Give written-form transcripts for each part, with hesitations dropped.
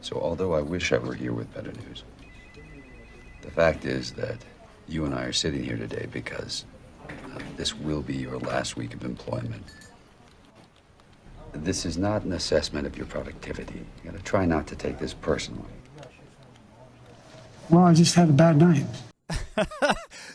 So although I wish I were here with better news, the fact is that you and I are sitting here today because this will be your last week of employment. This is not an assessment of your productivity. You gotta try not to take this personally. Well, I just had a bad night.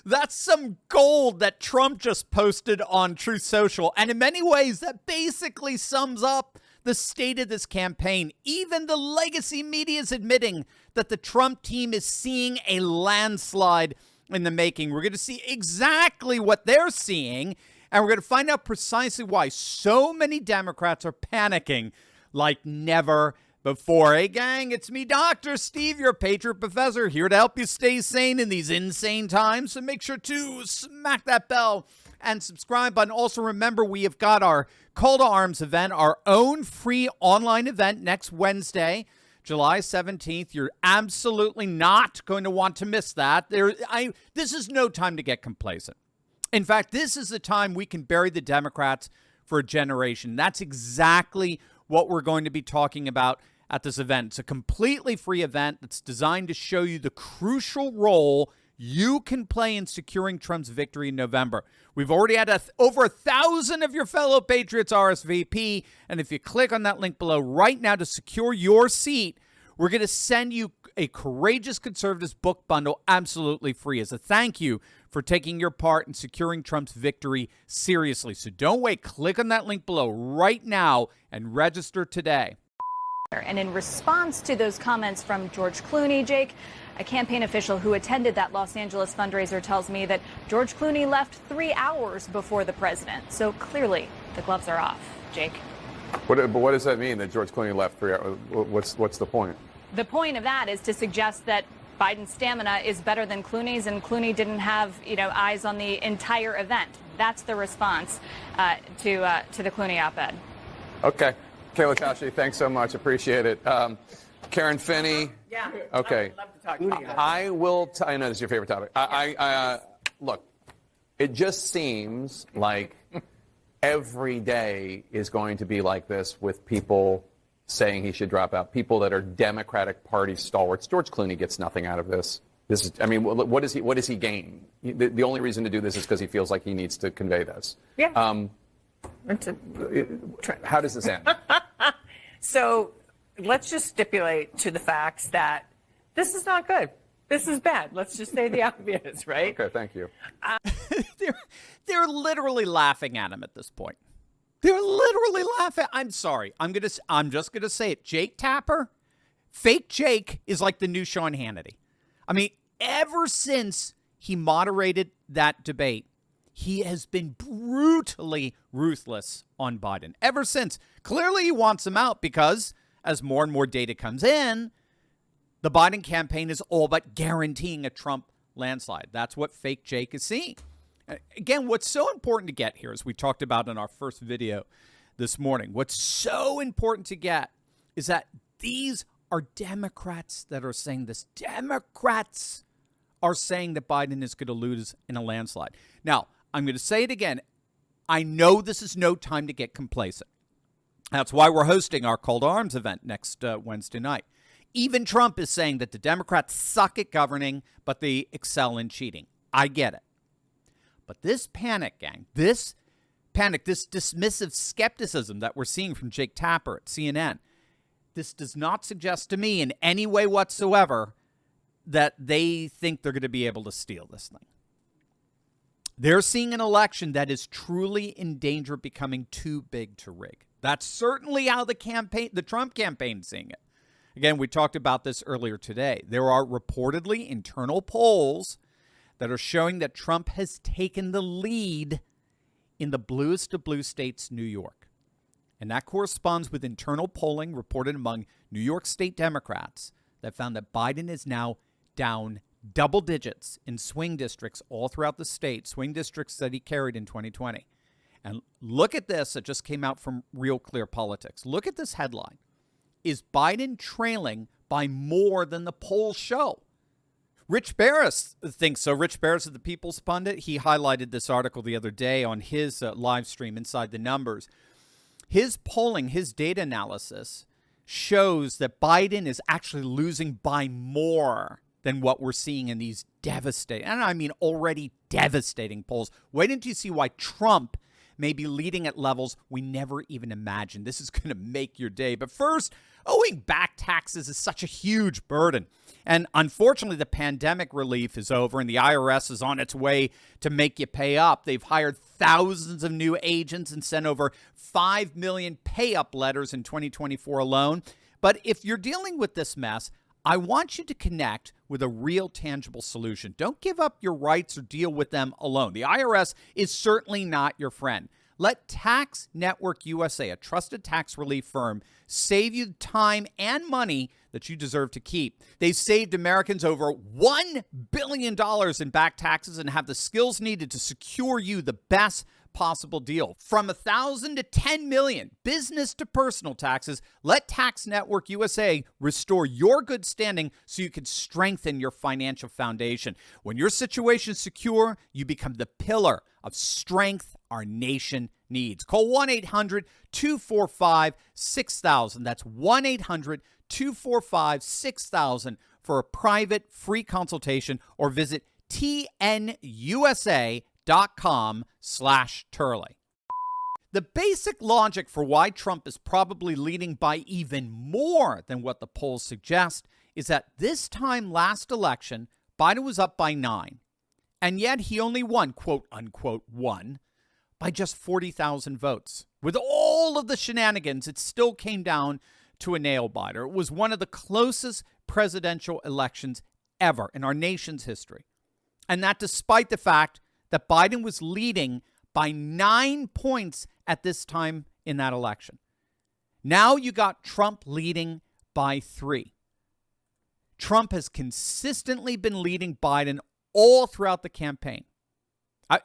That's some gold that Trump just posted on Truth Social. And in many ways, that basically sums up the state of this campaign. Even the legacy media is admitting that the Trump team is seeing a landslide in the making. We're going to see exactly what they're seeing, and we're going to find out precisely why so many Democrats are panicking like never before. Hey, gang, it's me, Dr. Steve, your Patriot Professor, here to help you stay sane in these insane times. So make sure to smack that bell and subscribe button. Also, remember, we have got our Call to Arms event, our own free online event next Wednesday, July 17th. You're absolutely not going to want to miss that. This is no time to get complacent. In fact, this is the time we can bury the Democrats for a generation. That's exactly what we're going to be talking about at this event. It's a completely free event that's designed to show you the crucial role you can play in securing Trump's victory in November. We've already had over 1,000 of your fellow patriots RSVP, and if you click on that link below right now to secure your seat, we're going to send you a Courageous Conservatives book bundle absolutely free as a thank you for taking your part in securing Trump's victory seriously. So don't wait. Click on that link below right now and register today. And in response to those comments from George Clooney, Jake, a campaign official who attended that Los Angeles fundraiser tells me that George Clooney left 3 hours before the president. So clearly the gloves are off. Jake? But what does that mean, that George Clooney left 3 hours? What's the point? The point of that is to suggest that Biden's stamina is better than Clooney's, and Clooney didn't have, eyes on the entire event. That's the response to the Clooney op-ed. Okay. Kayla Tashi, thanks so much. Appreciate it. Karen Finney. Yeah. Okay. I would love to talk to you. I will. I know this is your favorite topic. Look, it just seems like every day is going to be like this with people saying he should drop out. People that are Democratic Party stalwarts. George Clooney gets nothing out of this. This is. I mean, what does he gain? The only reason to do this is because he feels like he needs to convey this. Yeah. How does this end? So let's just stipulate to the facts that this is not good. This is bad. Let's just say the obvious, right? Okay, thank you. They're literally laughing at him at this point. They're literally laughing. I'm sorry. I'm just gonna say it. Jake Tapper, fake Jake, is like the new Sean Hannity. I mean, ever since he moderated that debate, he has been brutally ruthless on Biden. Ever since. Clearly, he wants him out because, as more and more data comes in, the Biden campaign is all but guaranteeing a Trump landslide. That's what fake Jake is seeing. Again, what's so important to get here, as we talked about in our first video this morning, what's so important to get is that these are Democrats that are saying this. Democrats are saying that Biden is going to lose in a landslide. Now, I'm going to say it again. I know this is no time to get complacent. That's why we're hosting our Call to Arms event next Wednesday night. Even Trump is saying that the Democrats suck at governing, but they excel in cheating. I get it. But this panic, gang, this dismissive skepticism that we're seeing from Jake Tapper at CNN, this does not suggest to me in any way whatsoever that they think they're going to be able to steal this thing. They're seeing an election that is truly in danger of becoming too big to rig. That's certainly how the Trump campaign is seeing it. Again, we talked about this earlier today. There are reportedly internal polls that are showing that Trump has taken the lead in the bluest of blue states, New York. And that corresponds with internal polling reported among New York State Democrats that found that Biden is now down double digits in swing districts all throughout the state, swing districts that he carried in 2020. And look at this. It just came out from Real Clear Politics. Look at this headline. Is Biden trailing by more than the polls show? Rich Barris thinks so. Rich Barris of the People's Pundit, he highlighted this article the other day on his live stream Inside the Numbers. His polling, his data analysis shows that Biden is actually losing by more than what we're seeing in these devastating, and I mean already devastating polls. Wait until you see why Trump may be leading at levels we never even imagined. This is going to make your day. But first, owing back taxes is such a huge burden. And unfortunately, the pandemic relief is over and the IRS is on its way to make you pay up. They've hired thousands of new agents and sent over 5 million pay-up letters in 2024 alone. But if you're dealing with this mess, I want you to connect with a real tangible solution. Don't give up your rights or deal with them alone. The IRS is certainly not your friend. Let Tax Network USA, a trusted tax relief firm, save you time and money that you deserve to keep. They've saved Americans over $1 billion in back taxes and have the skills needed to secure you the best possible deal. From $1,000 to $10 million, business to personal taxes, let Tax Network USA restore your good standing so you can strengthen your financial foundation. When your situation is secure, you become the pillar of strength our nation needs. Call 1-800-245-6000. That's 1-800-245-6000 for a private free consultation, or visit tnusa.com/Turley. The basic logic for why Trump is probably leading by even more than what the polls suggest is that this time last election, Biden was up by 9, and yet he only won, quote unquote, won by just 40,000 votes. With all of the shenanigans, it still came down to a nail biter. It was one of the closest presidential elections ever in our nation's history. And that despite the fact that Biden was leading by 9 points at this time in that election. Now you got Trump leading by 3. Trump has consistently been leading Biden all throughout the campaign.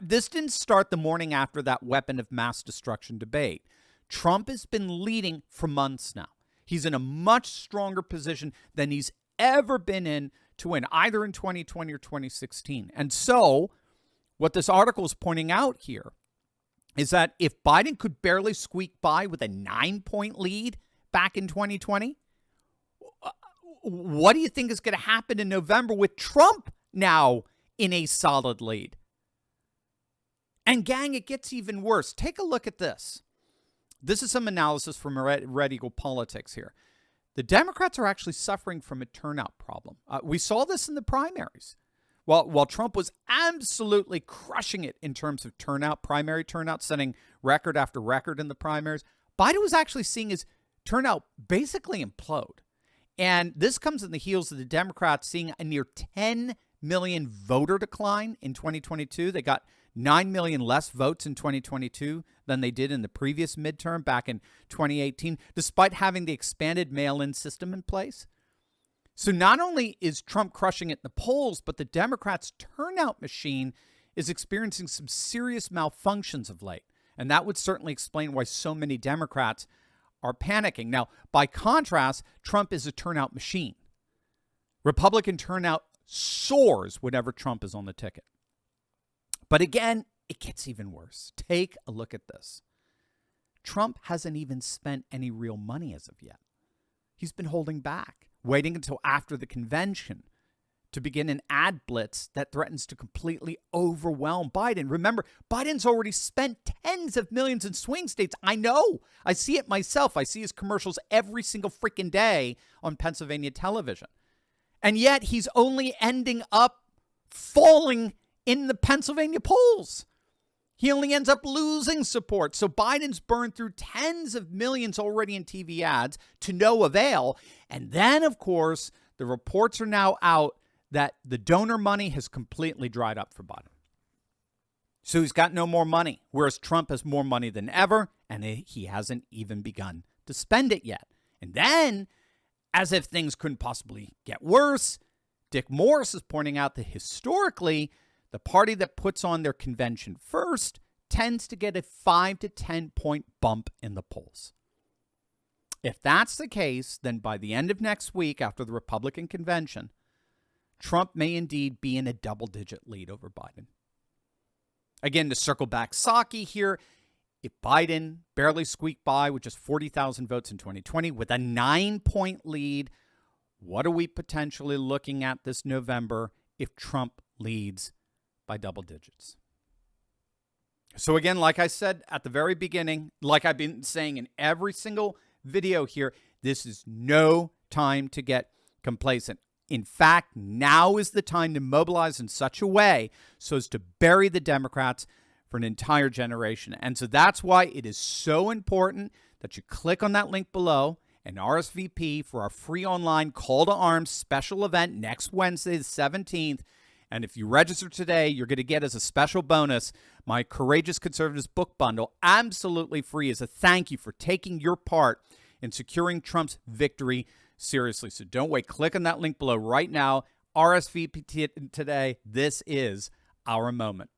This didn't start the morning after that weapon of mass destruction debate. Trump has been leading for months now. He's in a much stronger position than he's ever been in to win, either in 2020 or 2016. And so what this article is pointing out here is that if Biden could barely squeak by with a 9-point lead back in 2020, what do you think is going to happen in November with Trump now in a solid lead? And gang, it gets even worse. Take a look at this. This is some analysis from Red Eagle Politics here. The Democrats are actually suffering from a turnout problem. We saw this in the primaries. While Trump was absolutely crushing it in terms of turnout, primary turnout, setting record after record in the primaries, Biden was actually seeing his turnout basically implode. And this comes in the heels of the Democrats seeing a near 10 million voter decline in 2022. They got 9 million less votes in 2022 than they did in the previous midterm back in 2018, despite having the expanded mail-in system in place. So not only is Trump crushing it in the polls, but the Democrats' turnout machine is experiencing some serious malfunctions of late. And that would certainly explain why so many Democrats are panicking. Now, by contrast, Trump is a turnout machine. Republican turnout soars whenever Trump is on the ticket. But again, it gets even worse. Take a look at this. Trump hasn't even spent any real money as of yet. He's been holding back, waiting until after the convention to begin an ad blitz that threatens to completely overwhelm Biden. Remember, Biden's already spent tens of millions in swing states. I know. I see it myself. I see his commercials every single freaking day on Pennsylvania television. And yet he's only ending up falling in the Pennsylvania polls. He only ends up losing support. So Biden's burned through tens of millions already in TV ads to no avail. And then, of course, the reports are now out that the donor money has completely dried up for Biden. So he's got no more money, whereas Trump has more money than ever, and he hasn't even begun to spend it yet. And then, as if things couldn't possibly get worse, Dick Morris is pointing out that historically, the party that puts on their convention first tends to get a 5 to 10 point bump in the polls. If that's the case, then by the end of next week, after the Republican convention, Trump may indeed be in a double-digit lead over Biden. Again, to circle back Psaki here, if Biden barely squeaked by with just 40,000 votes in 2020 with a 9-point lead, what are we potentially looking at this November if Trump leads by double digits? So again, like I said at the very beginning, like I've been saying in every single video here, this is no time to get complacent. In fact, now is the time to mobilize in such a way so as to bury the Democrats for an entire generation. And so that's why it is so important that you click on that link below and RSVP for our free online call to arms special event next Wednesday, the 17th. And if you register today, you're going to get as a special bonus my Courageous Conservatives book bundle, absolutely free, as a thank you for taking your part in securing Trump's victory seriously. So don't wait. Click on that link below right now. RSVP today. This is our moment.